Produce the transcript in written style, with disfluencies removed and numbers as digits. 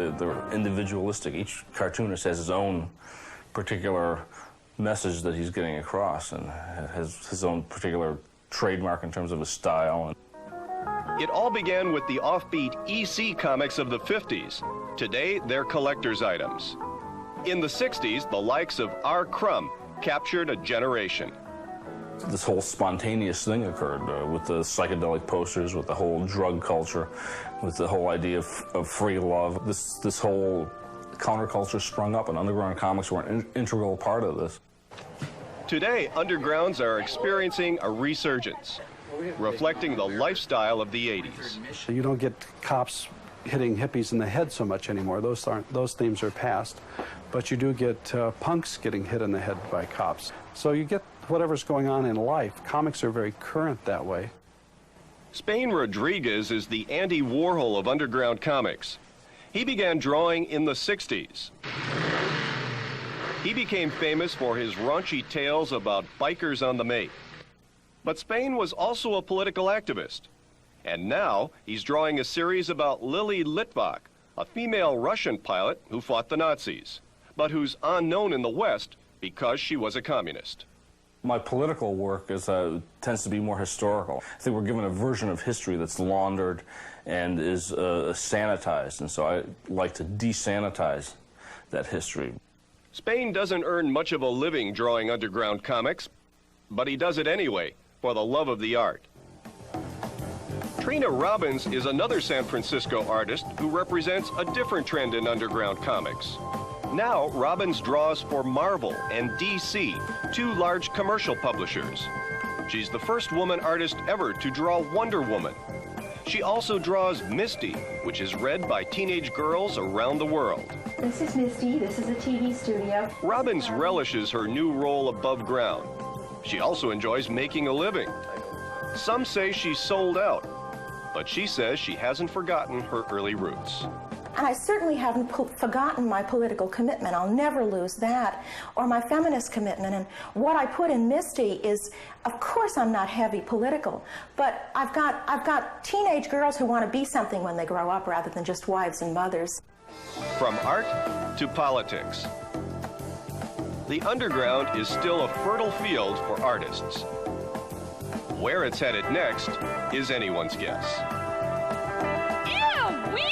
They're individualistic. Each cartoonist has his own particular message that he's getting across and has his own particular trademark in terms of his style. It all began with the offbeat EC comics of the 50s. Today, they're collector's items. In the 60s, the likes of R. Crumb captured a generation. This whole spontaneous thing occurred with the psychedelic posters, with the whole drug culture, with the whole idea of free love. This whole counterculture sprung up, and underground comics were an integral part of this. Today, undergrounds are experiencing a resurgence, reflecting the lifestyle of the 80s. So you don't get cops hitting hippies in the head so much anymore. Those themes are past. But you do get punks getting hit in the head by cops. So you get whatever's going on in life. Comics are very current that way. Spain Rodriguez is the Andy Warhol of underground comics. He began drawing in the 60s. He became famous for his raunchy tales about bikers on the make. But Spain was also a political activist. And now he's drawing a series about Lily Litvak, a female Russian pilot who fought the Nazis, but who's unknown in the West because she was a communist. My political work tends to be more historical. I think we're given a version of history that's laundered and is sanitized, and so I like to desanitize that history. Spain doesn't earn much of a living drawing underground comics, but he does it anyway, for the love of the art. Trina Robbins is another San Francisco artist who represents a different trend in underground comics. Now, Robbins draws for Marvel and DC, two large commercial publishers. She's the first woman artist ever to draw Wonder Woman. She also draws Misty, which is read by teenage girls around the world. This is Misty. This is a TV studio. Robbins relishes her new role above ground. She also enjoys making a living. Some say she's sold out, but she says she hasn't forgotten her early roots. And I certainly haven't forgotten my political commitment. I'll never lose that, or my feminist commitment. And what I put in Misty is, of course I'm not heavy political, but I've got teenage girls who want to be something when they grow up rather than just wives and mothers. From art to politics, the underground is still a fertile field for artists. Where it's headed next is anyone's guess. Ew, weirdo!